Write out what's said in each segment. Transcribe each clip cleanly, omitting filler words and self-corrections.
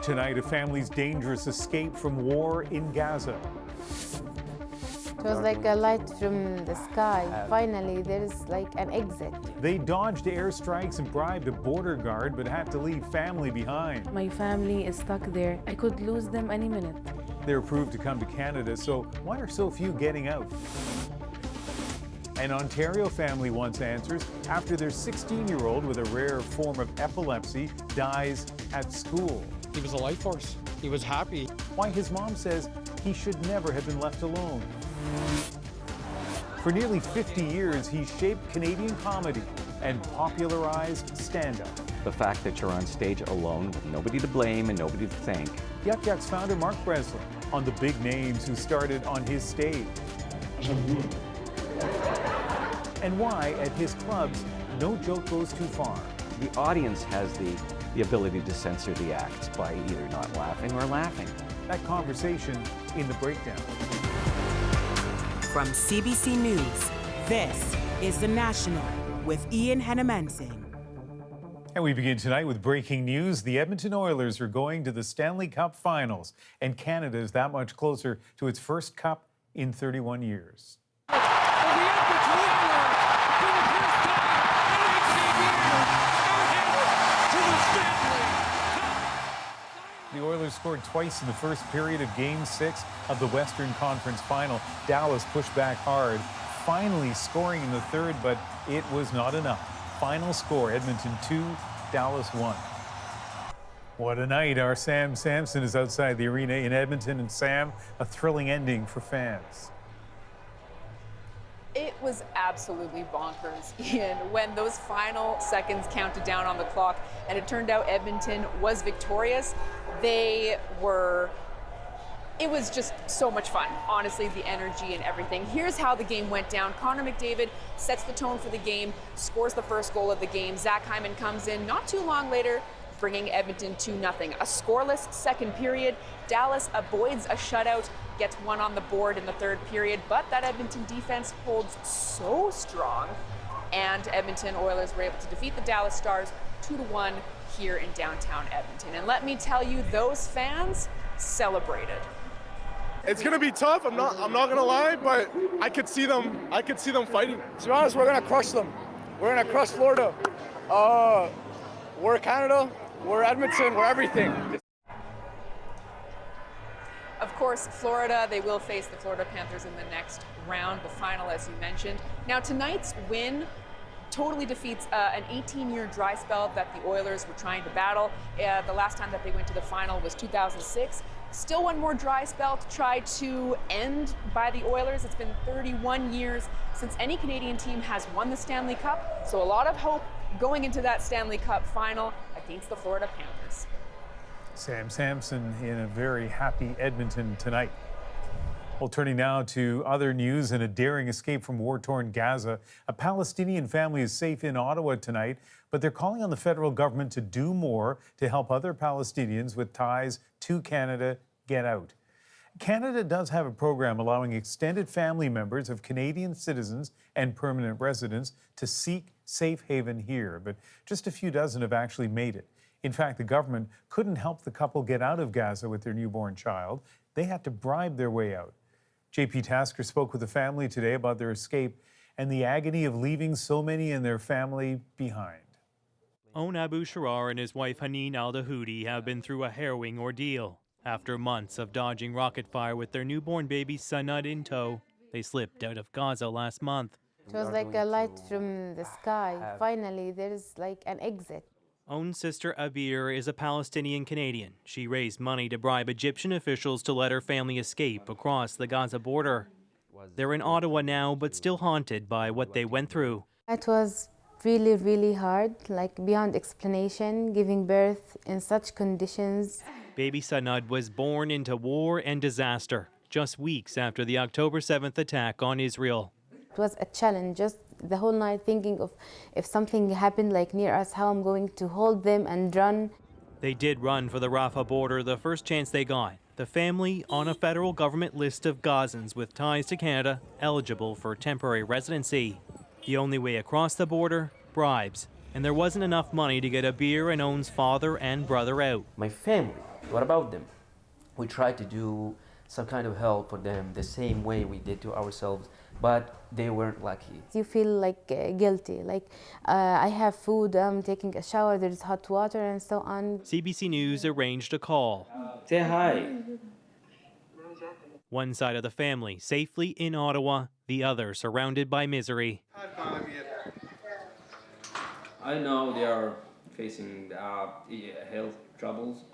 Tonight, a family's dangerous escape from war in Gaza. It was like a light from the sky. Finally, there's like an exit. They dodged airstrikes and bribed a border guard, but had to leave family behind. My family is stuck there. I could lose them any minute. They're approved to come to Canada, so why are so few getting out? An Ontario family wants answers after their 16-year-old with a rare form of epilepsy dies at school. He was a life force. He was happy. Why his mom says he should never have been left alone. For nearly 50 years, he shaped Canadian comedy and popularized stand-up. The fact that you're on stage alone with nobody to blame and nobody to thank. Yuck Yuck's founder Mark Breslin on the big names who started on his stage. And why, at his clubs, no joke goes too far. The audience has the ability to censor the acts by either not laughing or laughing. That conversation in the breakdown. From CBC News, this is The National with Ian Hennemensing. And we begin tonight with breaking news. The Edmonton Oilers are going to the Stanley Cup Finals, and Canada is that much closer to its first cup in 31 years. The Oilers scored twice in the first period of Game 6 of the Western Conference Final. Dallas pushed back hard, finally scoring in the third, but it was not enough. Final score, Edmonton 2, Dallas 1. What a night. Our Sam Sampson is outside the arena in Edmonton. And Sam, a thrilling ending for fans. It was absolutely bonkers, Ian, when those final seconds counted down on the clock and it turned out Edmonton was victorious. It was just so much fun, honestly, the energy and everything. Here's how the game went down. Connor McDavid sets the tone for the game, scores the first goal of the game. Zach Hyman comes in not too long later, bringing Edmonton 2-0. A scoreless second period. Dallas avoids a shutout, gets one on the board in the third period, but that Edmonton defense holds so strong, and Edmonton Oilers were able to defeat the Dallas Stars 2-1 here in downtown Edmonton. And let me tell you, those fans celebrated. It's gonna be tough. I'm not gonna lie, but I could see them fighting. To be honest, we're gonna crush them. We're gonna crush Florida. We're Canada. We're Edmonton. We're everything. Of course, Florida, they will face the Florida Panthers in the next round, the final, as you mentioned. Now, tonight's win totally defeats an 18-year dry spell that the Oilers were trying to battle. The last time that they went to the final was 2006. Still one more dry spell to try to end by the Oilers. It's been 31 years since any Canadian team has won the Stanley Cup, so a lot of hope going into that Stanley Cup final against the Florida Panthers. Sam Sampson in a very happy Edmonton tonight. Well, turning now to other news and a daring escape from war-torn Gaza. A Palestinian family is safe in Ottawa tonight, but they're calling on the federal government to do more to help other Palestinians with ties to Canada get out. Canada does have a program allowing extended family members of Canadian citizens and permanent residents to seek safe haven here, but just a few dozen have actually made it. In fact, the government couldn't help the couple get out of Gaza with their newborn child. They had to bribe their way out. JP Tasker spoke with the family today about their escape and the agony of leaving so many in their family behind. Own Abu Sharar and his wife Haneen Al-Dahoudi have been through a harrowing ordeal. After months of dodging rocket fire with their newborn baby Sanad in tow, they slipped out of Gaza last month. It was like a light from the sky. Finally, there's like an exit. Own sister Abir is a Palestinian Canadian. She raised money to bribe Egyptian officials to let her family escape across the Gaza border. They're in Ottawa now, but still haunted by what they went through. It was really, really hard, like beyond explanation, giving birth in such conditions. Baby Sanad was born into war and disaster, just weeks after the October 7th attack on Israel. It was a challenge, just the whole night thinking of if something happened like near us, how I'm going to hold them and run. They did run for the Rafah border the first chance they got. The family on a federal government list of Gazans with ties to Canada eligible for temporary residency. The only way across the border, bribes. And there wasn't enough money to get Abir and Own's father and brother out. My family What about them? We try to do some kind of help for them the same way we did to ourselves, but they weren't lucky. You feel like guilty, like I have food, I'm taking a shower, there's hot water and so on. CBC News arranged a call. Say hi. One side of the family safely in Ottawa, the other surrounded by misery. I know they are facing health troubles.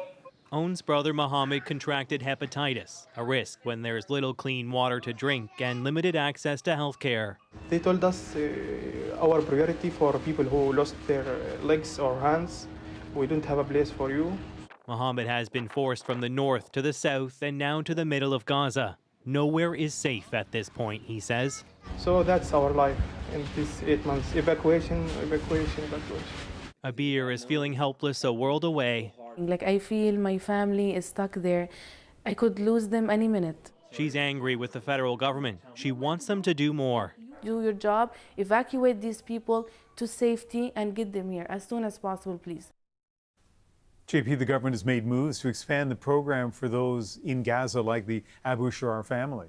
Own's brother Mohammed contracted hepatitis, a risk when there's little clean water to drink and limited access to health care. They told us our priority for people who lost their legs or hands. We don't have a place for you. Mohammed has been forced from the north to the south and now to the middle of Gaza. Nowhere is safe at this point, he says. So that's our life in these 8 months. Evacuation. Abir is feeling helpless a world away. Like I feel my family is stuck there. I could lose them any minute. She's angry with the federal government. She wants them to do more. Do your job, evacuate these people to safety and get them here as soon as possible, please. JP, the government has made moves to expand the program for those in Gaza, like the Abu Sharar family.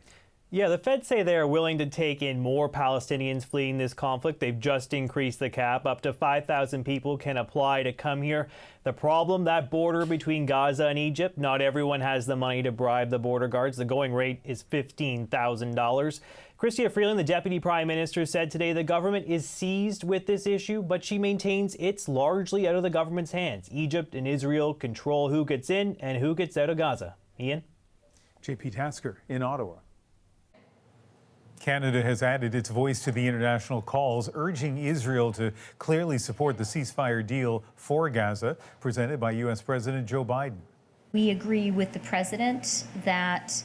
Yeah, the Feds say they are willing to take in more Palestinians fleeing this conflict. They've just increased the cap. Up to 5,000 people can apply to come here. The problem, that border between Gaza and Egypt, not everyone has the money to bribe the border guards. The going rate is $15,000. Chrystia Freeland, the Deputy Prime Minister, said today the government is seized with this issue, but she maintains it's largely out of the government's hands. Egypt and Israel control who gets in and who gets out of Gaza. Ian? JP Tasker in Ottawa. Canada has added its voice to the international calls, urging Israel to clearly support the ceasefire deal for Gaza, presented by U.S. President Joe Biden. We agree with the president that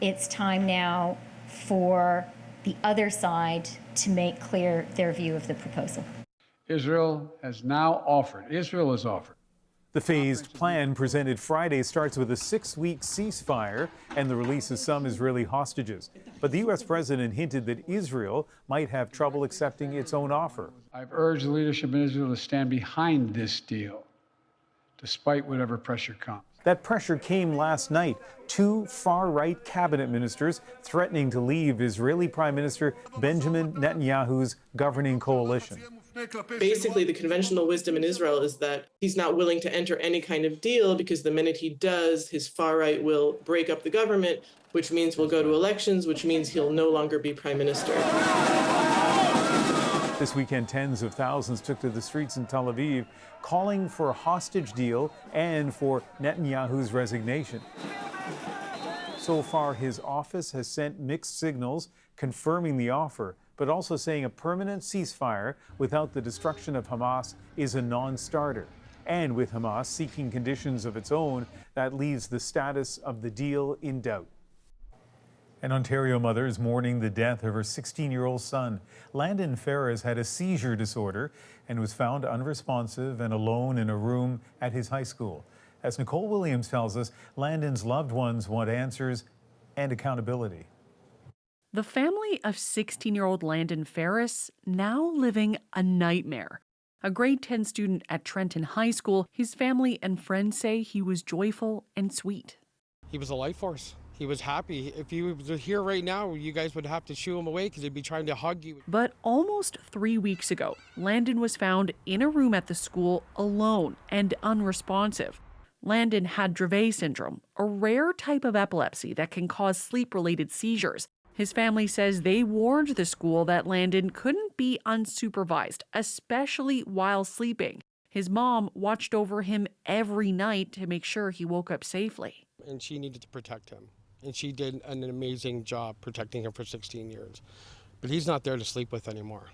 it's time now for the other side to make clear their view of the proposal. Israel has offered. The phased plan presented Friday starts with a 6-week ceasefire and the release of some Israeli hostages. But the U.S. president hinted that Israel might have trouble accepting its own offer. I've urged the leadership in Israel to stand behind this deal, despite whatever pressure comes. That pressure came last night. 2 far-right cabinet ministers threatening to leave Israeli Prime Minister Benjamin Netanyahu's governing coalition. Basically, the conventional wisdom in Israel is that he's not willing to enter any kind of deal because the minute he does, his far right will break up the government, which means we'll go to elections, which means he'll no longer be prime minister. This weekend, tens of thousands took to the streets in Tel Aviv, calling for a hostage deal and for Netanyahu's resignation. So far, his office has sent mixed signals confirming the offer, but also saying a permanent ceasefire without the destruction of Hamas is a non-starter. And with Hamas seeking conditions of its own, that leaves the status of the deal in doubt. An Ontario mother is mourning the death of her 16-year-old son. Landon Ferris had a seizure disorder and was found unresponsive and alone in a room at his high school. As Nicole Williams tells us, Landon's loved ones want answers and accountability. The family of 16-year-old Landon Ferris now living a nightmare. A grade 10 student at Trenton High School, his family and friends say he was joyful and sweet. He was a life force. He was happy. If he was here right now, you guys would have to shoo him away because he'd be trying to hug you. But almost 3 weeks ago, Landon was found in a room at the school alone and unresponsive. Landon had Dravet syndrome, a rare type of epilepsy that can cause sleep-related seizures. His family says they warned the school that Landon couldn't be unsupervised, especially while sleeping. His mom watched over him every night to make sure he woke up safely. And she needed to protect him. And she did an amazing job protecting him for 16 years. But he's not there to sleep with anymore.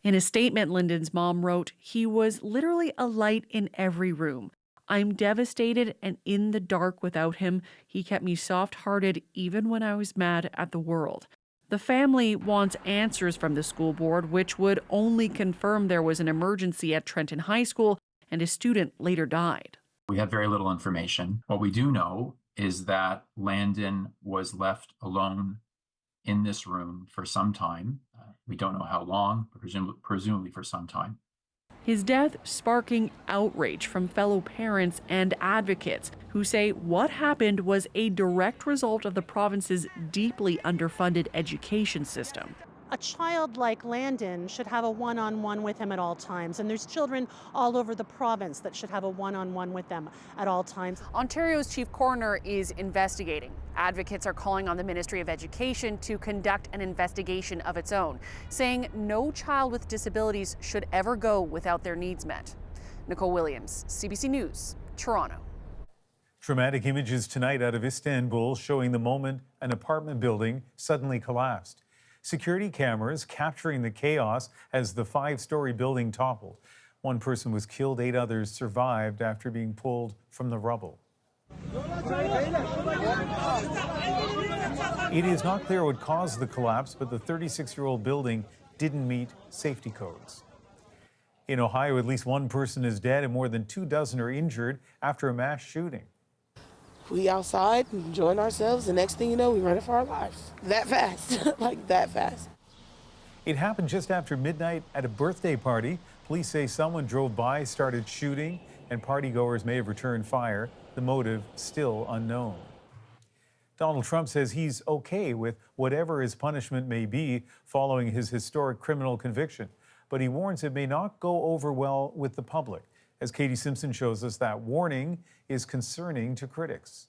In a statement, Lyndon's mom wrote, "He was literally a light in every room. I'm devastated and in the dark without him. He kept me soft-hearted even when I was mad at the world." The family wants answers from the school board, which would only confirm there was an emergency at Trenton High School and a student later died. We have very little information. What we do know is that Landon was left alone in this room for some time. We don't know how long, but presumably for some time. His death sparking outrage from fellow parents and advocates who say what happened was a direct result of the province's deeply underfunded education system. A child like Landon should have a one-on-one with him at all times, and there's children all over the province that should have a one-on-one with them at all times. Ontario's chief coroner is investigating. Advocates are calling on the Ministry of Education to conduct an investigation of its own, saying no child with disabilities should ever go without their needs met. Nicole Williams, CBC News, Toronto. Dramatic images tonight out of Istanbul showing the moment an apartment building suddenly collapsed. Security cameras capturing the chaos as the 5-story building toppled. One person was killed, 8 others survived after being pulled from the rubble. It is not clear what caused the collapse, but the 36-year-old building didn't meet safety codes. In Ohio, at least one person is dead and more than 24 are injured after a mass shooting. We outside enjoying ourselves, the next thing you know, we running for our lives. That fast, like that fast. It happened just after midnight at a birthday party. Police say someone drove by, started shooting, and partygoers may have returned fire. The motive still unknown. Donald Trump says he's okay with whatever his punishment may be following his historic criminal conviction, but he warns it may not go over well with the public. As Katie Simpson shows us, that warning is concerning to critics.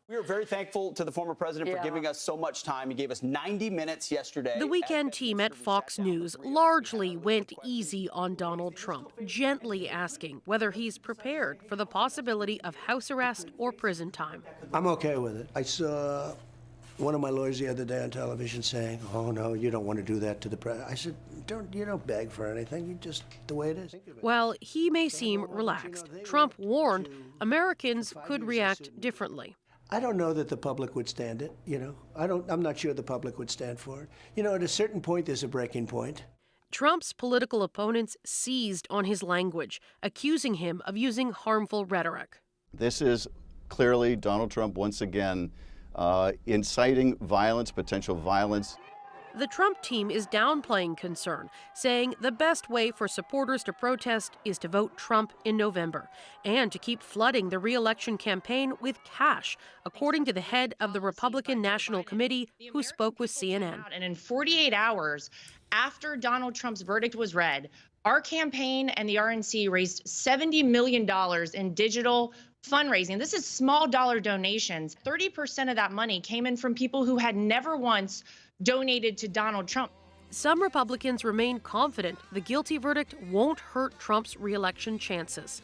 We are very thankful to the former president for giving us so much time. He gave us 90 minutes yesterday. The weekend team at Fox News largely went easy on Donald Trump, gently asking whether he's prepared for the possibility of house arrest or prison time. I'm okay with it. I saw one of my lawyers the other day on television saying, "Oh no, you don't want to do that to the president." I said, you don't beg for anything. You just the way it is." While he may seem relaxed, Trump warned Americans could react differently. I don't know that the public would stand it. I'm not sure the public would stand for it. At a certain point, there's a breaking point. Trump's political opponents seized on his language, accusing him of using harmful rhetoric. This is clearly Donald Trump once again inciting violence, potential violence. The Trump team is downplaying concern, saying the best way for supporters to protest is to vote Trump in November and to keep flooding the re-election campaign with cash, according to the head of the Republican National Committee who spoke with CNN. And in 48 hours after Donald Trump's verdict was read, our campaign and the RNC raised $70 million in digital fundraising. This is small dollar donations. 30% of that money came in from people who had never once donated to Donald Trump. Some Republicans remain confident the guilty verdict won't hurt Trump's re-election chances.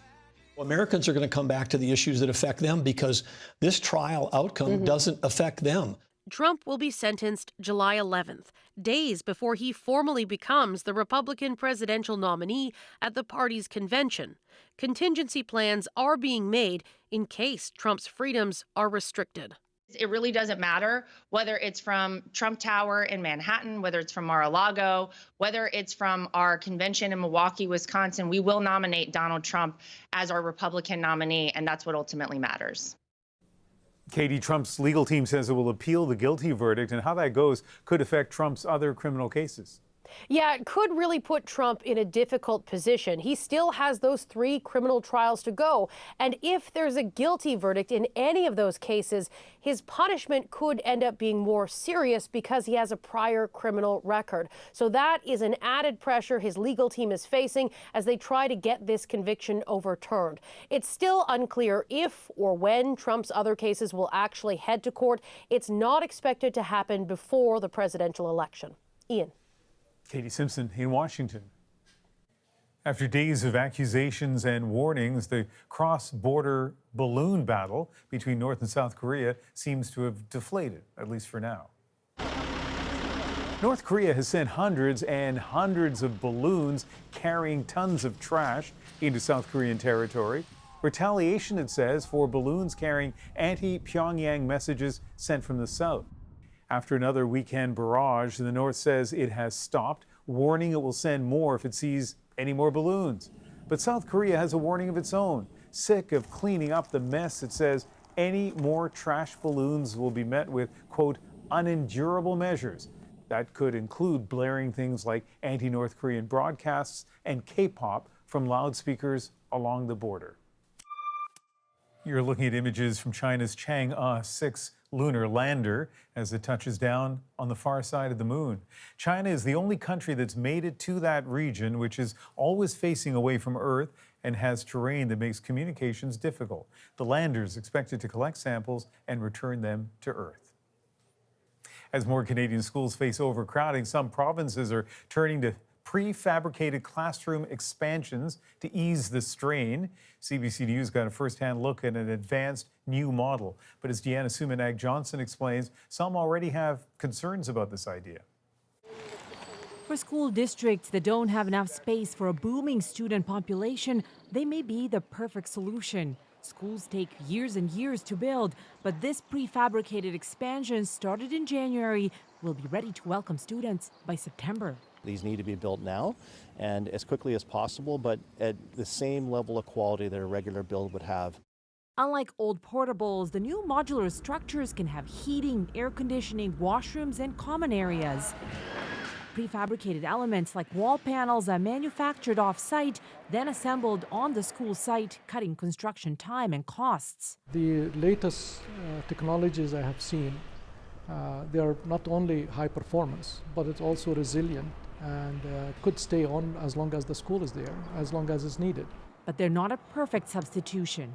Americans are going to come back to the issues that affect them because this trial outcome doesn't affect them. Trump will be sentenced July 11th, days before he formally becomes the Republican presidential nominee at the party's convention. Contingency plans are being made in case Trump's freedoms are restricted. It really doesn't matter whether it's from Trump Tower in Manhattan, whether it's from Mar-a-Lago, whether it's from our convention in Milwaukee, Wisconsin. We will nominate Donald Trump as our Republican nominee, and that's what ultimately matters. Katie, Trump's legal team says it will appeal the guilty verdict, and how that goes could affect Trump's other criminal cases. Yeah, it could really put Trump in a difficult position. He still has those 3 criminal trials to go. And if there's a guilty verdict in any of those cases, his punishment could end up being more serious because he has a prior criminal record. So that is an added pressure his legal team is facing as they try to get this conviction overturned. It's still unclear if or when Trump's other cases will actually head to court. It's not expected to happen before the presidential election. Ian. Katie Simpson in Washington. After days of accusations and warnings, the cross-border balloon battle between North and South Korea seems to have deflated, at least for now. North Korea has sent hundreds and hundreds of balloons carrying tons of trash into South Korean territory. Retaliation, it says, for balloons carrying anti-Pyongyang messages sent from the South. After another weekend barrage, the North says it has stopped, warning it will send more if it sees any more balloons. But South Korea has a warning of its own. Sick of cleaning up the mess, it says any more trash balloons will be met with, quote, unendurable measures. That could include blaring things like anti-North Korean broadcasts and K-pop from loudspeakers along the border. You're looking at images from China's Chang'e 6 lunar lander as it touches down on the far side of the moon. China is the only country that's made it to that region, which is always facing away from Earth and has terrain that makes communications difficult. The lander is expected to collect samples and return them to Earth. As more Canadian schools face overcrowding, some provinces are turning to prefabricated classroom expansions to ease the strain. CBC News got a first-hand look at an advanced new model. But as Deanna Sumanag-Johnson explains, some already have concerns about this idea. For school districts that don't have enough space for a booming student population, they may be the perfect solution. Schools take years and years to build, but this prefabricated expansion started in January will be ready to welcome students by September. These need to be built now and as quickly as possible, but at the same level of quality that a regular build would have. Unlike old portables, the new modular structures can have heating, air conditioning, washrooms, and common areas. Prefabricated elements like wall panels are manufactured off-site, then assembled on the school site, cutting construction time and costs. The latest technologies I have seen, they are not only high performance, but it's also resilient and could stay on as long as the school is there, as long as it's needed. But they're not a perfect substitution.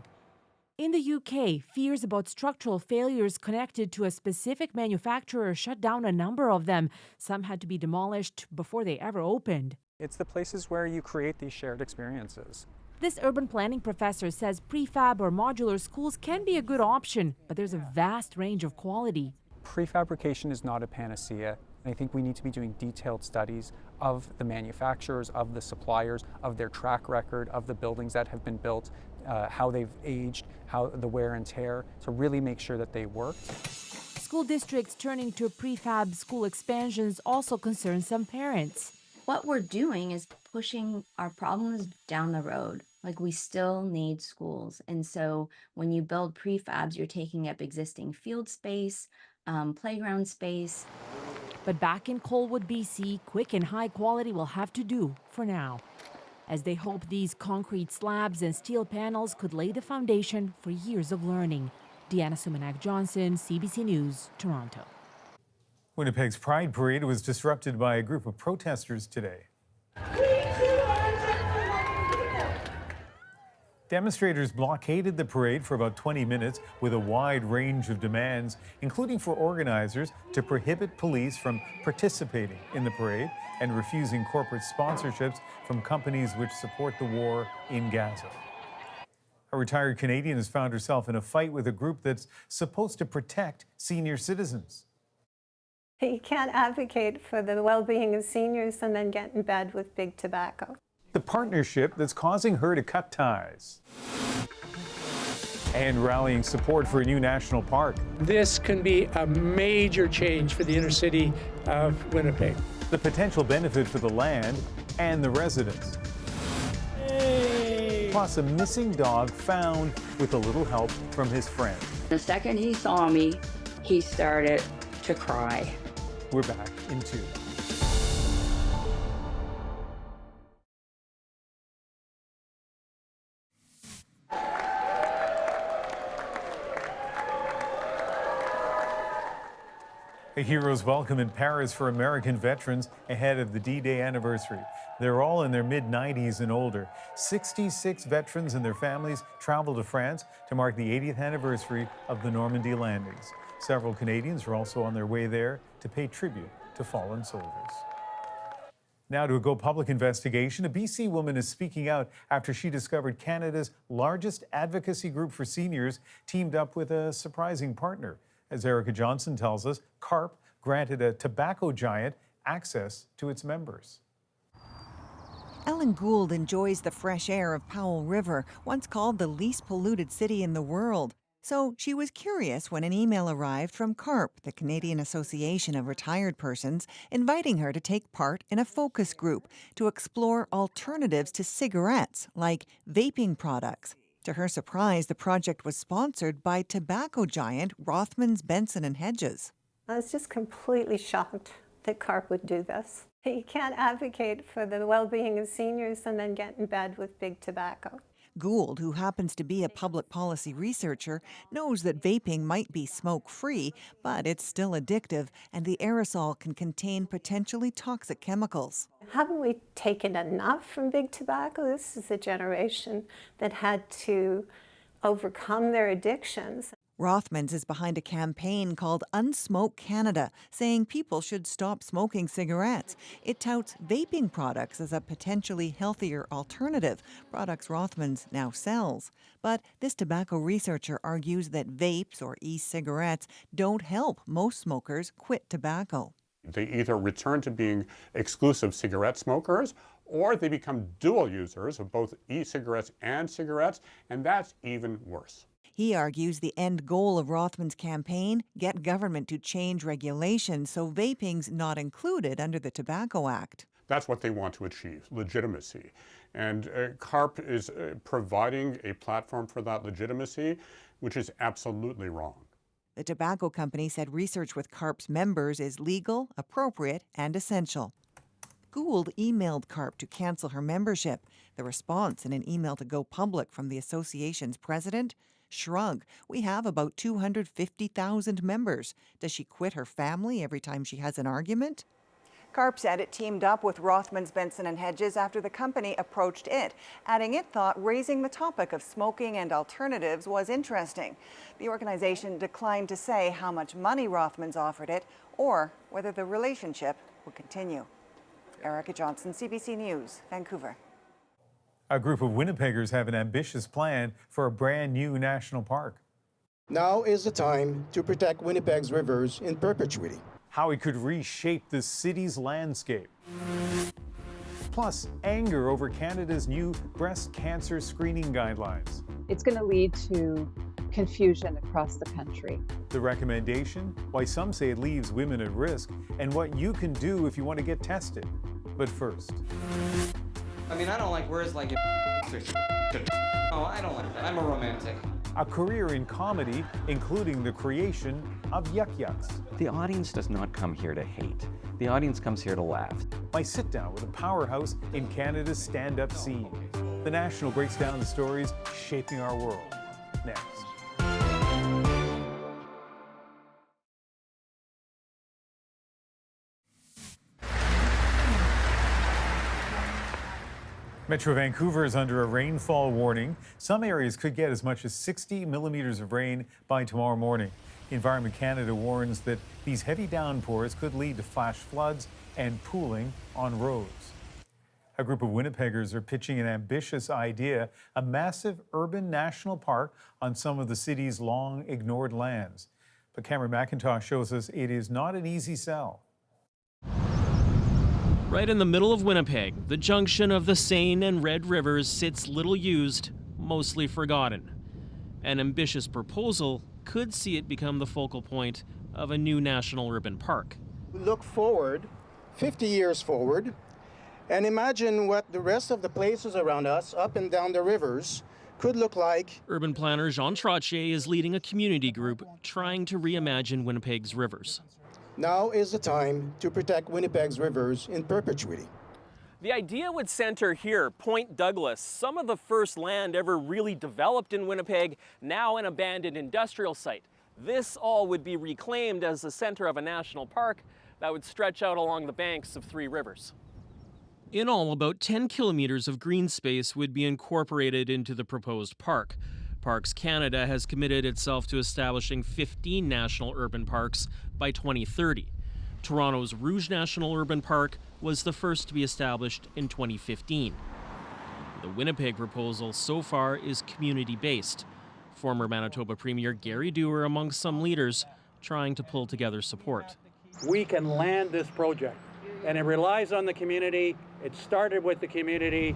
In the UK, fears about structural failures connected to a specific manufacturer shut down a number of them. Some had to be demolished before they ever opened. It's the places where you create these shared experiences. This urban planning professor says prefab or modular schools can be a good option, but there's a vast range of quality. Prefabrication is not a panacea. And I think we need to be doing detailed studies of the manufacturers, of the suppliers, of their track record, of the buildings that have been built, how they've aged, how the wear and tear, to really make sure that they work. School districts turning to prefab school expansions also concern some parents. What we're doing is pushing our problems down the road. Like, we still need schools. And so when you build prefabs, you're taking up existing field space, playground space. But back in Colwood, BC, quick and high quality will have to do for now, as they hope these concrete slabs and steel panels could lay the foundation for years of learning. Deanna Sumanag-Johnson, CBC News, Toronto. Winnipeg's Pride Parade was disrupted by a group of protesters today. Demonstrators blockaded the parade for about 20 minutes with a wide range of demands, including for organizers to prohibit police from participating in the parade and refusing corporate sponsorships from companies which support the war in Gaza. A retired Canadian has found herself in a fight with a group that's supposed to protect senior citizens. You can't advocate for the well-being of seniors and then get in bed with big tobacco. The partnership that's causing her to cut ties. And rallying support for a new national park. This can be a major change for the inner city of Winnipeg. The potential benefit for the land and the residents. Hey. Plus a missing dog found with a little help from his friend. The second he saw me, he started to cry. We're back in 2. A hero's welcome in Paris for American veterans ahead of the D-Day anniversary. They're all in their mid-90s and older. 66 veterans and their families travel to France to mark the 80th anniversary of the Normandy landings. Several Canadians are also on their way there to pay tribute to fallen soldiers. Now to a Go Public investigation. A BC woman is speaking out after she discovered Canada's largest advocacy group for seniors teamed up with a surprising partner. As Erica Johnson tells us, CARP granted a tobacco giant access to its members. Ellen Gould enjoys the fresh air of Powell River, once called the least polluted city in the world. So she was curious when an email arrived from CARP, the Canadian Association of Retired Persons, inviting her to take part in a focus group to explore alternatives to cigarettes, like vaping products. To her surprise, the project was sponsored by tobacco giant Rothmans, Benson & Hedges. I was just completely shocked that CARP would do this. You can't advocate for the well-being of seniors and then get in bed with big tobacco. Gould, who happens to be a public policy researcher, knows that vaping might be smoke-free, but it's still addictive, and the aerosol can contain potentially toxic chemicals. Haven't we taken enough from big tobacco? This is a generation that had to overcome their addictions. Rothmans is behind a campaign called Unsmoke Canada, saying people should stop smoking cigarettes. It touts vaping products as a potentially healthier alternative, products Rothmans now sells. But this tobacco researcher argues that vapes or e-cigarettes don't help most smokers quit tobacco. They either return to being exclusive cigarette smokers, or they become dual users of both e-cigarettes and cigarettes, and that's even worse. He argues the end goal of Rothman's campaign, get government to change regulations so vaping's not included under the Tobacco Act. That's what they want to achieve, legitimacy. And CARP is providing a platform for that legitimacy, which is absolutely wrong. The tobacco company said research with CARP's members is legal, appropriate, and essential. Gould emailed CARP to cancel her membership. The response in an email to go public from the association's president? Shrug. We have about 250,000 members. Does she quit her family every time she has an argument? CARP said it teamed up with Rothmans, Benson & Hedges after the company approached it, adding it thought raising the topic of smoking and alternatives was interesting. The organization declined to say how much money Rothmans offered it or whether the relationship would continue. Erica Johnson, CBC News, Vancouver. A group of Winnipeggers have an ambitious plan for a brand new national park. Now is the time to protect Winnipeg's rivers in perpetuity. How it could reshape the city's landscape. Plus, anger over Canada's new breast cancer screening guidelines. It's going to lead to confusion across the country. The recommendation, why some say it leaves women at risk, and what you can do if you want to get tested. But first. I mean, I don't like words like oh, I don't like that. I'm a romantic. A career in comedy, including the creation of Yuck Yucks. The audience does not come here to hate. The audience comes here to laugh. My sit-down with a powerhouse in Canada's stand-up scene. The National breaks down the stories shaping our world. Next. Metro Vancouver is under a rainfall warning. Some areas could get as much as 60 millimeters of rain by tomorrow morning. Environment Canada warns that these heavy downpours could lead to flash floods and pooling on roads. A group of Winnipeggers are pitching an ambitious idea, a massive urban national park on some of the city's long ignored lands. But Cameron McIntosh shows us it is not an easy sell. Right in the middle of Winnipeg, the junction of the Seine and Red Rivers sits little used, mostly forgotten. An ambitious proposal could see it become the focal point of a new national urban park. Look forward, 50 years forward, and imagine what the rest of the places around us, up and down the rivers, could look like. Urban planner Jean Trottier is leading a community group trying to reimagine Winnipeg's rivers. Now is the time to protect Winnipeg's rivers in perpetuity. The idea would center here, Point Douglas, some of the first land ever really developed in Winnipeg, now an abandoned industrial site. This all would be reclaimed as the center of a national park that would stretch out along the banks of 3 rivers. In all, about 10 kilometers of green space would be incorporated into the proposed park. Parks Canada has committed itself to establishing 15 national urban parks by 2030. Toronto's Rouge National Urban Park was the first to be established in 2015. The Winnipeg proposal so far is community-based. Former Manitoba Premier Gary Dewar among some leaders trying to pull together support. We can land this project, and it relies on the community. It started with the community.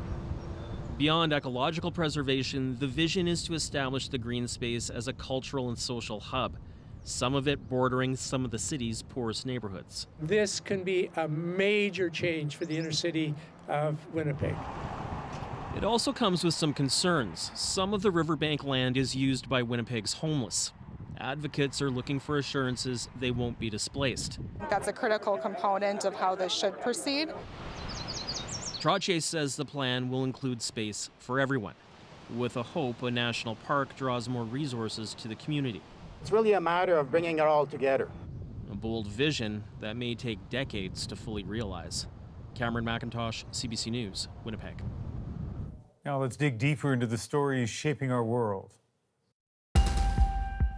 Beyond ecological preservation, the vision is to establish the green space as a cultural and social hub, some of it bordering some of the city's poorest neighborhoods. This can be a major change for the inner city of Winnipeg. It also comes with some concerns. Some of the riverbank land is used by Winnipeg's homeless. advocates are looking for assurances they won't be displaced. That's a critical component of how this should proceed. Trottier says the plan will include space for everyone, with a hope a national park draws more resources to the community. It's really a matter of bringing it all together. A bold vision that may take decades to fully realize. Cameron McIntosh, CBC News, Winnipeg. Now let's dig deeper into the stories shaping our world.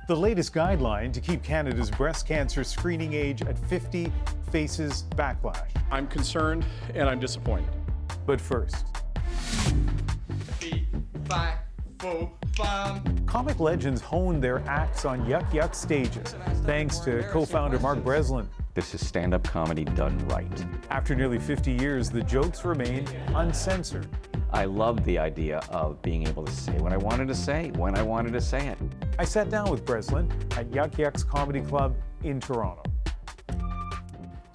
The latest guideline to keep Canada's breast cancer screening age at 50 faces backlash. I'm concerned and I'm disappointed. But first, comic legends honed their acts on Yuck Yuck stages, thanks to co-founder Mark Breslin. This is stand-up comedy done right. After nearly 50 years, the jokes remain uncensored. I love the idea of being able to say what I wanted to say, when I wanted to say it. I sat down with Breslin at Yuck Yuck's Comedy Club in Toronto.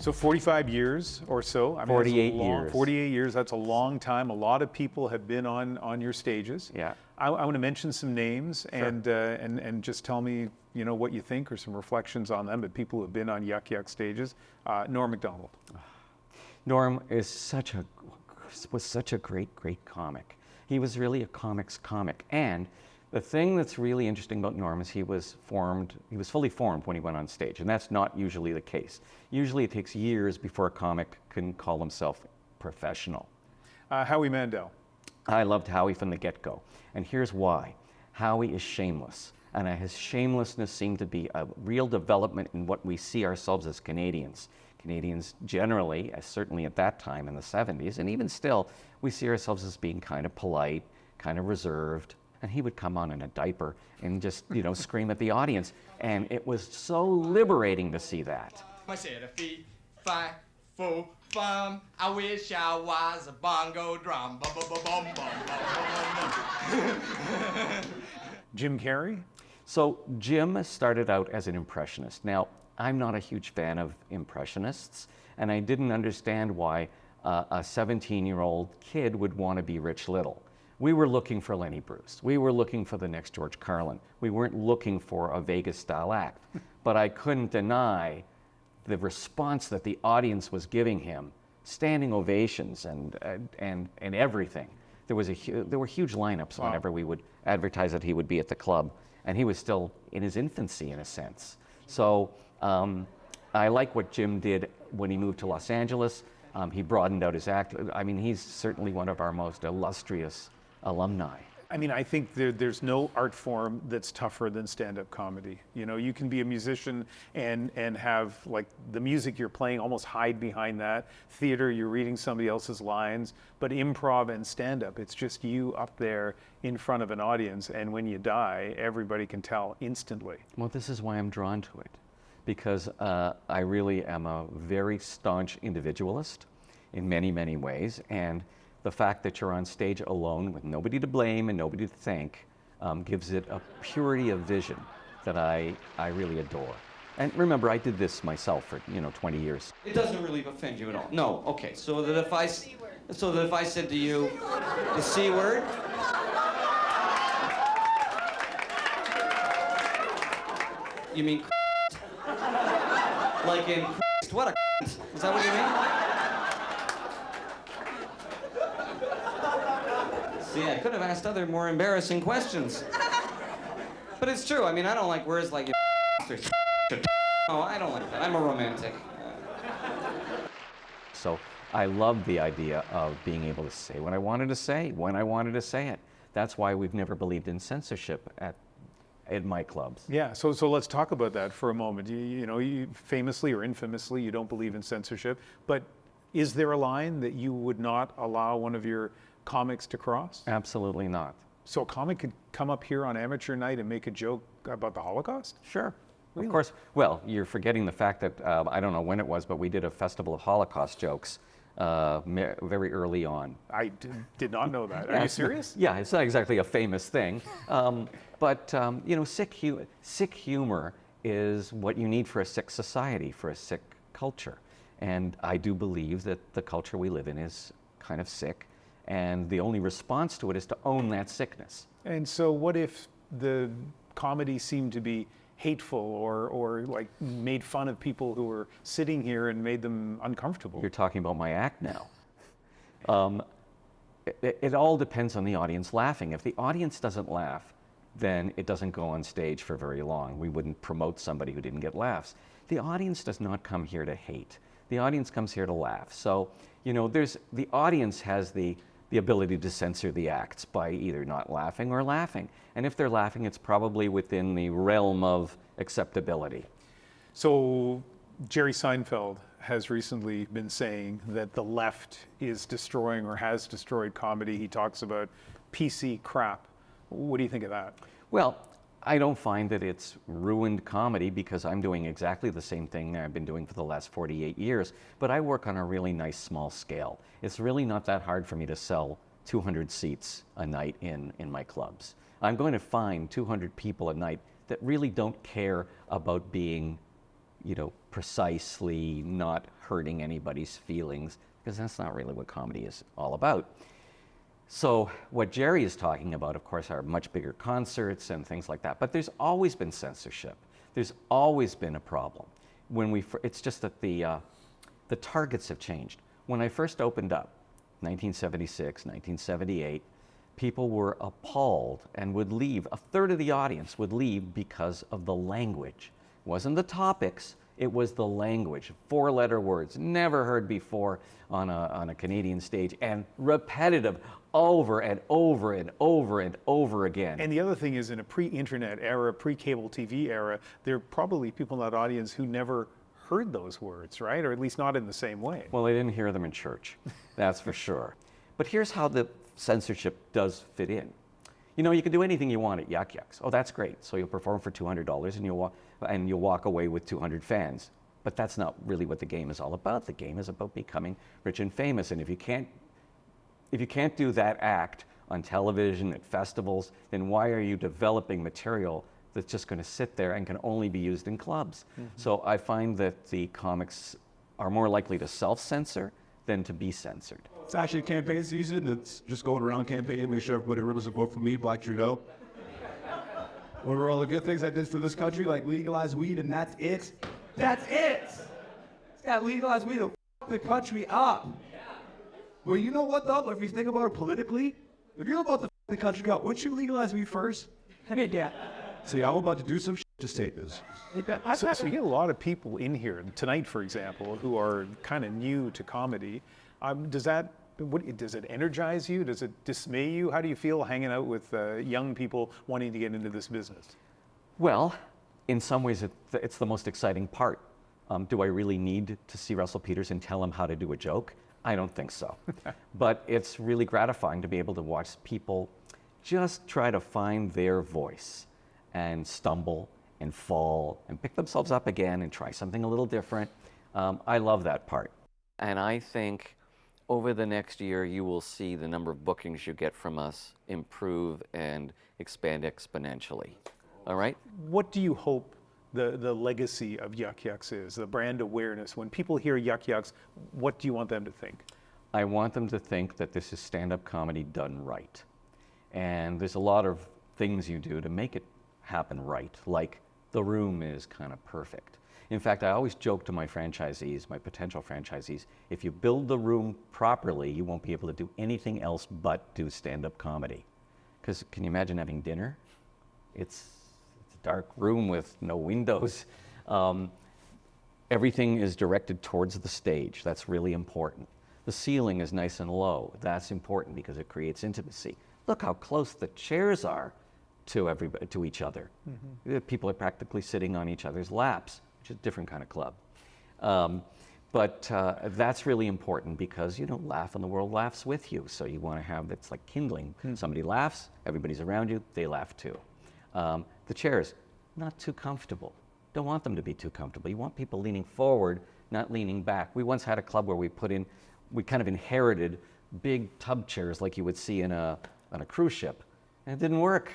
So 45 years or so. I mean, 48 years. 48 years, that's a long time. A lot of people have been on your stages. Yeah. I want to mention some names and just tell me, you know, what you think or some reflections on them, but people who have been on Yuck Yuck stages. Norm Macdonald. Norm was such a great comic. He was really a comics comic. And the thing that's really interesting about Norm is he was fully formed when he went on stage, and that's not usually the case. Usually it takes years before a comic can call himself professional. Howie Mandel. I loved Howie from the get-go, and here's why. Howie is shameless, and his shamelessness seemed to be a real development in what we see ourselves as Canadians. Canadians generally, certainly at that time in the 70s, and even still, we see ourselves as being kind of polite, kind of reserved. And he would come on in a diaper and just, you know, scream at the audience. And it was so liberating to see that. I said a feet, five, four, fum. I wish I was a bongo drum. Bum, bum, bum, bum, bum, bum. Jim Carrey? So Jim started out as an impressionist. Now, I'm not a huge fan of impressionists, and I didn't understand why a 17-year-old kid would want to be Rich Little. We were looking for Lenny Bruce. We were looking for the next George Carlin. We weren't looking for a Vegas-style act. But I couldn't deny the response that the audience was giving him, standing ovations and everything. There were huge lineups whenever we would advertise that he would be at the club, and he was still in his infancy in a sense. So I like what Jim did when he moved to Los Angeles. He broadened out his act. I mean, he's certainly one of our most illustrious alumni. I mean, I think there's no art form that's tougher than stand-up comedy. You know, you can be a musician and have, like, the music you're playing almost hide behind that. Theater, you're reading somebody else's lines. But improv and stand-up, it's just you up there in front of an audience, and when you die, everybody can tell instantly. Well, this is why I'm drawn to it, because I really am a very staunch individualist in many, many ways, and the fact that you're on stage alone with nobody to blame and nobody to thank gives it a purity of vision that I really adore. And remember, I did this myself for 20 years. It doesn't really offend you at all. No, okay. So that if I said to you the C word, you mean like in what a is that what you mean? See, I could have asked other more embarrassing questions. But it's true. I mean, I don't like words like no, I don't like that. I'm a romantic. So I love the idea of being able to say what I wanted to say, when I wanted to say it. That's why we've never believed in censorship at my clubs. Yeah, so let's talk about that for a moment. You famously or infamously, you don't believe in censorship, but is there a line that you would not allow one of your comics to cross? Absolutely not. So a comic could come up here on amateur night and make a joke about the Holocaust? Sure. Really? Of course. Well, you're forgetting the fact that, I don't know when it was, but we did a festival of Holocaust jokes very early on. I did not know that. Are you serious? Yeah, it's not exactly a famous thing. But sick humor is what you need for a sick society, for a sick culture. And I do believe that the culture we live in is kind of sick. And the only response to it is to own that sickness. And so what if the comedy seemed to be hateful or like made fun of people who were sitting here and made them uncomfortable? You're talking about my act now. It all depends on the audience laughing. If the audience doesn't laugh, then it doesn't go on stage for very long. We wouldn't promote somebody who didn't get laughs. The audience does not come here to hate. The audience comes here to laugh. So, you know, the audience has the ability to censor the acts by either not laughing or laughing. And if they're laughing, it's probably within the realm of acceptability. So Jerry Seinfeld has recently been saying that the left is destroying or has destroyed comedy. He talks about PC crap. What do you think of that? Well, I don't find that it's ruined comedy because I'm doing exactly the same thing that I've been doing for the last 48 years, but I work on a really nice small scale. It's really not that hard for me to sell 200 seats a night in my clubs. I'm going to find 200 people a night that really don't care about being, you know, precisely not hurting anybody's feelings, because that's not really what comedy is all about. So what Jerry is talking about, of course, are much bigger concerts and things like that. But there's always been censorship. There's always been a problem. It's just that the targets have changed. When I first opened up, 1976, 1978, people were appalled and would leave. A third of the audience would leave because of the language. It wasn't the topics, it was the language. 4-letter words, never heard before on a Canadian stage, and repetitive over and over and over and over again. And the other thing is, in a pre-internet era, pre-cable TV era, there are probably people in that audience who never heard those words, right? Or at least not in the same way. Well, they didn't hear them in church, that's for sure. But here's how the censorship does fit in. You know, you can do anything you want at Yuck Yucks. Oh, that's great. So you'll perform for $200 and you'll walk away with 200 fans. But that's not really what the game is all about. The game is about becoming rich and famous. And if you can't do that act on television, at festivals, then why are you developing material that's just going to sit there and can only be used in clubs? Mm-hmm. So I find that the comics are more likely to self-censor than to be censored. It's actually campaign season. It's just going around campaigning, make sure everybody remembers to vote for me, Black Trudeau. What are all the good things I did for this country, like legalize weed, and that's it? That's it! It's got legalized weed to f the country up. Well, you know what, though? If you think about it politically, if you're about to f the country up, wouldn't you legalize weed first? Yeah. See, I'm about to do some shit to state this. So you get a lot of people in here tonight, for example, who are kind of new to comedy. Does it energize you? Does it dismay you? How do you feel hanging out with young people wanting to get into this business? Well, in some ways, it's the most exciting part. Do I really need to see Russell Peters and tell him how to do a joke? I don't think so. But it's really gratifying to be able to watch people just try to find their voice and stumble and fall and pick themselves up again and try something a little different. I love that part. And I think over the next year, you will see the number of bookings you get from us improve and expand exponentially. All right? What do you hope the legacy of Yuck Yucks is, the brand awareness? When people hear Yuck Yucks, what do you want them to think? I want them to think that this is stand-up comedy done right. And there's a lot of things you do to make it happen right, like the room is kind of perfect. In fact, I always joke to my franchisees, my potential franchisees, if you build the room properly, you won't be able to do anything else but do stand-up comedy. Because can you imagine having dinner? It's a dark room with no windows. Everything is directed towards the stage. That's really important. The ceiling is nice and low. That's important because it creates intimacy. Look how close the chairs are to each other. Mm-hmm. People are practically sitting on each other's laps, which is a different kind of club. But that's really important because, you know, laugh and the world laughs with you. So you want to have, it's like kindling. Somebody laughs, everybody's around you, they laugh too. The chairs, not too comfortable. Don't want them to be too comfortable. You want people leaning forward, not leaning back. We once had a club where we kind of inherited big tub chairs like you would see on a cruise ship. And it didn't work.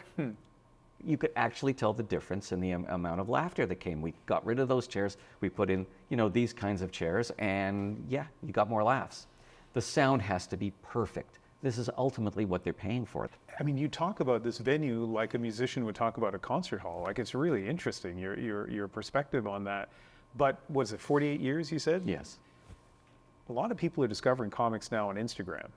You could actually tell the difference in the amount of laughter that came. We got rid of those chairs. We put in, you know, these kinds of chairs, and yeah, you got more laughs. The sound has to be perfect. this is ultimately what they're paying for. I mean, you talk about this venue like a musician would talk about a concert hall. Like, it's really interesting, your perspective on that. But was it 48 years, you said? Yes. A lot of people are discovering comics now on Instagram.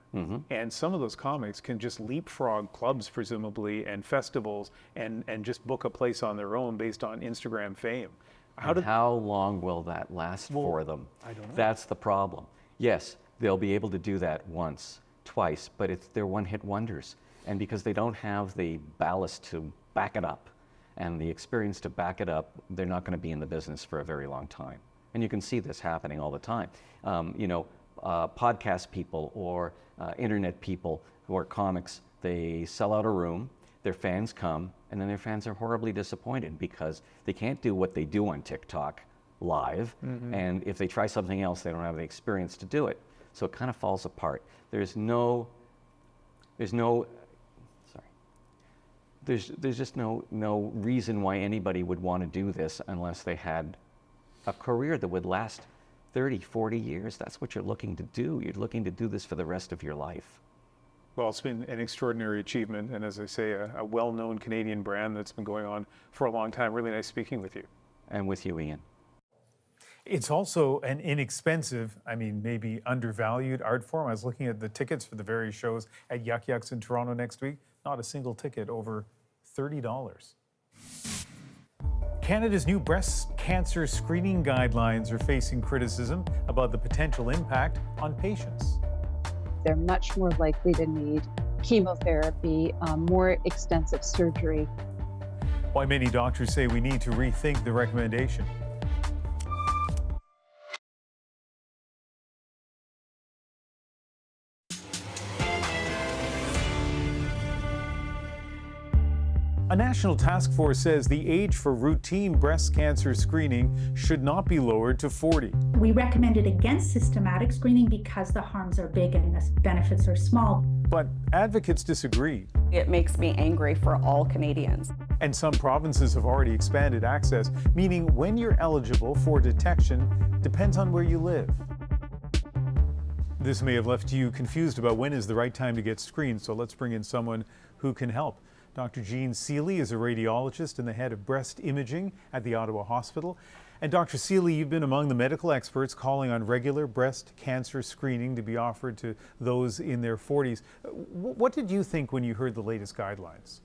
And some of those comics can just leapfrog clubs, presumably, and festivals, and just book a place on their own based on Instagram fame. How long will that last for them? I don't know. That's the problem. Yes, they'll be able to do that once, twice, but they're one-hit wonders. And because they don't have the ballast to back it up and the experience to back it up, they're not going to be in the business for a very long time. And you can see this happening all the time. Podcast people or internet people who are comics, they sell out a room, their fans come, and then their fans are horribly disappointed because they can't do what they do on TikTok live. And if they try something else, they don't have the experience to do it. So it kind of falls apart. There's just no reason why anybody would want to do this unless they had a career that would last 30, 40 years. That's what you're looking to do. You're looking to do this for the rest of your life. Well, it's been an extraordinary achievement, and as I say, a well-known Canadian brand that's been going on for a long time. Really nice speaking with you. And with you, Ian. It's also an inexpensive, I mean, maybe undervalued art form. I was looking at the tickets for the various shows at Yuck Yucks in Toronto next week. Not a single ticket over $30. Canada's new breast cancer screening guidelines are facing criticism about the potential impact on patients. They're much more likely to need chemotherapy, more extensive surgery. Why many doctors say we need to rethink the recommendation. A national task force says the age for routine breast cancer screening should not be lowered to 40. We recommended against systematic screening because the harms are big and the benefits are small. But advocates disagree. It makes me angry for all Canadians. And some provinces have already expanded access, meaning when you're eligible for detection depends on where you live. This may have left you confused about when is the right time to get screened, so let's bring in someone who can help. Dr. Jean Seeley is a radiologist and the head of breast imaging at the Ottawa Hospital. And Dr. Seeley, you've been among the medical experts calling on regular breast cancer screening to be offered to those in their 40s. What did you think when you heard the latest guidelines?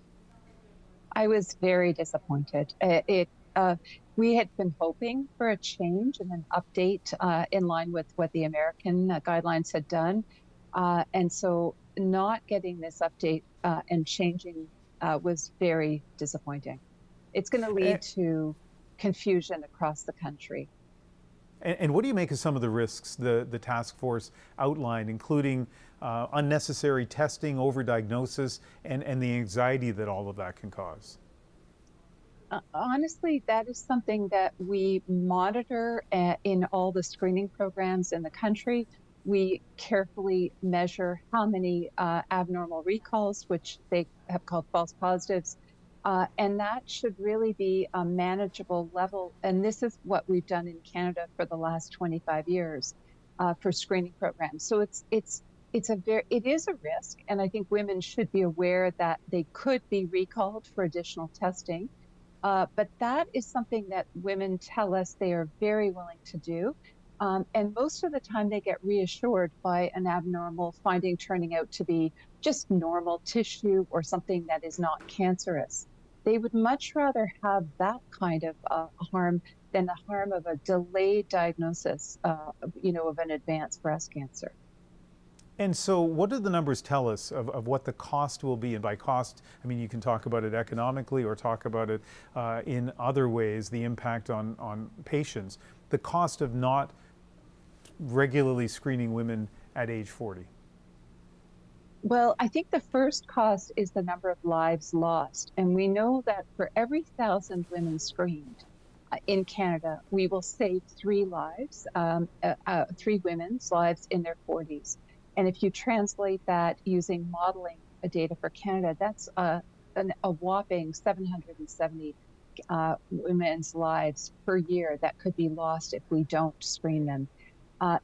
I was very disappointed. We had been hoping for a change and an update in line with what the American guidelines had done. And so not getting this update and changing was very disappointing. It's going to lead to confusion across the country. And what do you make of some of the risks the task force outlined, including unnecessary testing, overdiagnosis, and the anxiety that all of that can cause? Honestly, that is something that we monitor in all the screening programs in the country. We carefully measure how many abnormal recalls, which they have called false positives, and that should really be a manageable level. And this is what we've done in Canada for the last 25 years for screening programs. So it is a risk, and I think women should be aware that they could be recalled for additional testing. But that is something that women tell us they are very willing to do. And most of the time they get reassured by an abnormal finding turning out to be just normal tissue or something that is not cancerous. They would much rather have that kind of harm than the harm of a delayed diagnosis, of an advanced breast cancer. And so what do the numbers tell us of what the cost will be? And by cost, I mean, you can talk about it economically or talk about it in other ways, the impact on patients, the cost of not regularly screening women at age 40. Well, I think the first cost is the number of lives lost. And we know that for every 1,000 women screened in Canada, we will save 3 lives, 3 women's lives in their 40s. And if you translate that using modeling data for Canada, that's a whopping 770 women's lives per year that could be lost if we don't screen them.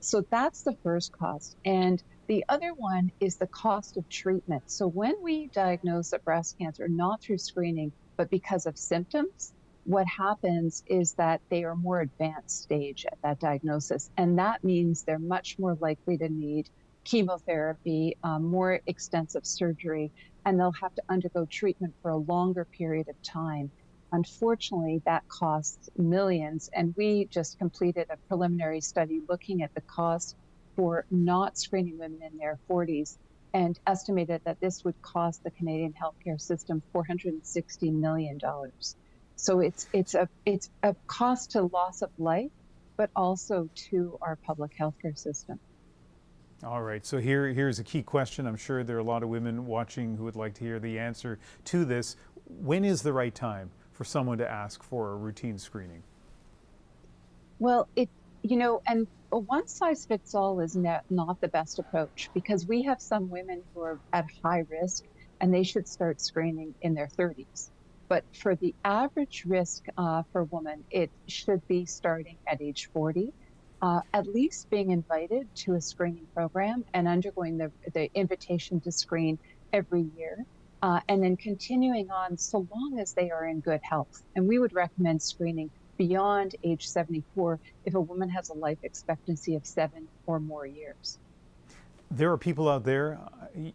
So that's the first cost. And The other one is the cost of treatment. So when we diagnose a breast cancer, not through screening, but because of symptoms, what happens is that they are more advanced stage at that diagnosis. And that means they're much more likely to need chemotherapy, more extensive surgery, and they'll have to undergo treatment for a longer period of time. Unfortunately, that costs millions. And we just completed a preliminary study looking at the cost for not screening women in their 40s and estimated that this would cost the Canadian healthcare system $460 million. So it's a cost to loss of life, but also to our public healthcare system. All right, so here's a key question. I'm sure there are a lot of women watching who would like to hear the answer to this. When is the right time for someone to ask for a routine screening? Well, and a one-size-fits-all is not the best approach, because we have some women who are at high risk and they should start screening in their 30s. But for the average risk for a woman, it should be starting at age 40, at least being invited to a screening program and undergoing the invitation to screen every year, and then continuing on so long as they are in good health. And we would recommend screening beyond age 74 if a woman has a life expectancy of 7 or more years. There are people out there,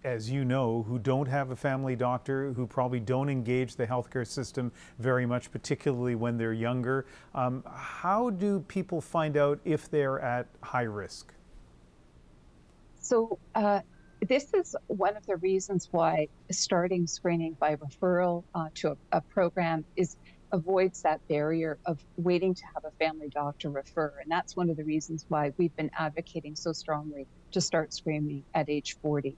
as you know, who don't have a family doctor, who probably don't engage the healthcare system very much, particularly when they're younger. How do people find out if they're at high risk? So this is one of the reasons why starting screening by referral to a program avoids that barrier of waiting to have a family doctor refer. And that's one of the reasons why we've been advocating so strongly to start screening at age 40.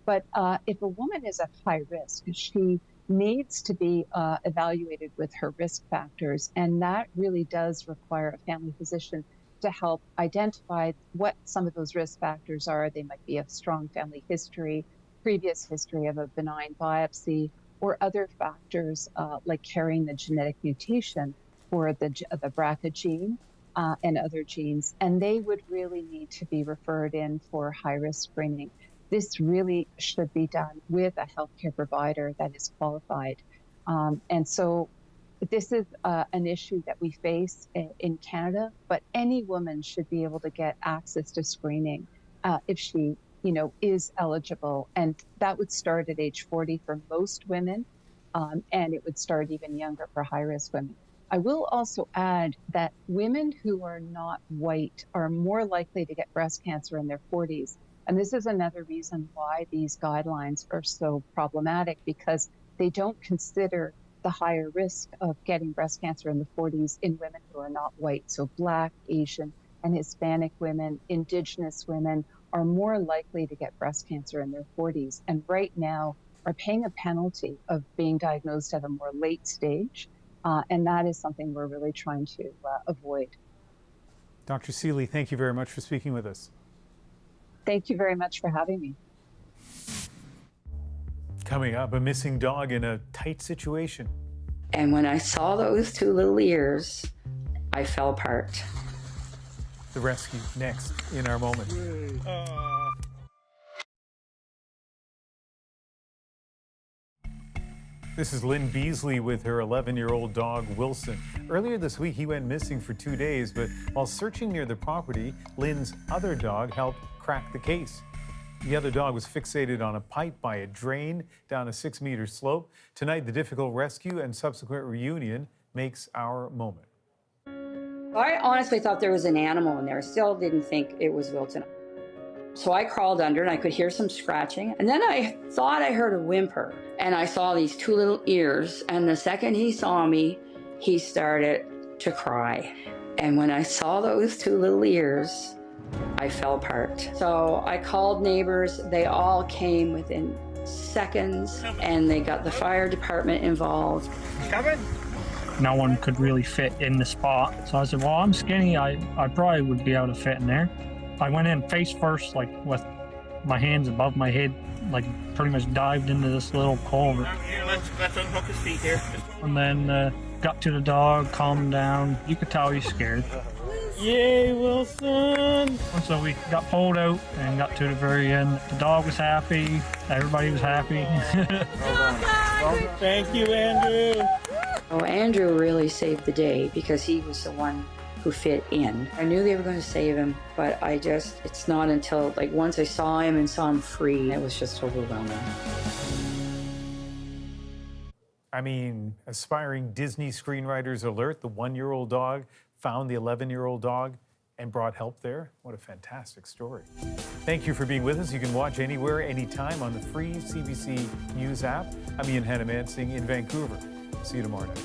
But if a woman is at high risk, she needs to be evaluated with her risk factors. And that really does require a family physician to help identify what some of those risk factors are. They might be a strong family history, previous history of a benign biopsy, or other factors like carrying the genetic mutation for the BRCA gene and other genes. And they would really need to be referred in for high-risk screening. This really should be done with a healthcare provider that is qualified. And so this is an issue that we face in Canada, but any woman should be able to get access to screening if she is eligible. And that would start at age 40 for most women, and it would start even younger for high-risk women. I will also add that women who are not white are more likely to get breast cancer in their 40s. And this is another reason why these guidelines are so problematic, because they don't consider the higher risk of getting breast cancer in the 40s in women who are not white. So Black, Asian, and Hispanic women, Indigenous women are more likely to get breast cancer in their 40s, and right now are paying a penalty of being diagnosed at a more late stage. And that is something we're really trying to avoid. Dr. Seeley, thank you very much for speaking with us. Thank you very much for having me. Coming up, a missing dog in a tight situation. And when I saw those two little ears, I fell apart. The rescue next in our moment. This is Lynn Beasley with her 11-year-old dog, Wilson. Earlier this week, he went missing for 2 days, but while searching near the property, Lynn's other dog helped crack the case. The other dog was fixated on a pipe by a drain down a 6-meter slope. Tonight, the difficult rescue and subsequent reunion makes our moment. I honestly thought there was an animal in there. I still didn't think it was Wilson. So I crawled under and I could hear some scratching. And then I thought I heard a whimper. And I saw these two little ears. And the second he saw me, he started to cry. And when I saw those two little ears, I fell apart. So I called neighbors. They all came within seconds. And they got the fire department involved. Coming? No one could really fit in the spot. So I said, well, I'm skinny. I probably would be able to fit in there. I went in face first, like with my hands above my head, like pretty much dived into this little culvert. Here, let's unhook his feet here. And then got to the dog, calmed him down. You could tell he's scared. Yay, Wilson! So we got pulled out and got to the very end. The dog was happy. Everybody was happy. Thank you, Andrew. Oh, Andrew really saved the day because he was the one who fit in. I knew they were going to save him, but it's not until, like, once I saw him and saw him free, it was just overwhelming. I mean, aspiring Disney screenwriters alert, the 1-year-old dog found the 11-year-old dog and brought help there. What a fantastic story. Thank you for being with us. You can watch anywhere, anytime on the free CBC News app. I'm Ian Hannah-Mansing in Vancouver. See you tomorrow night.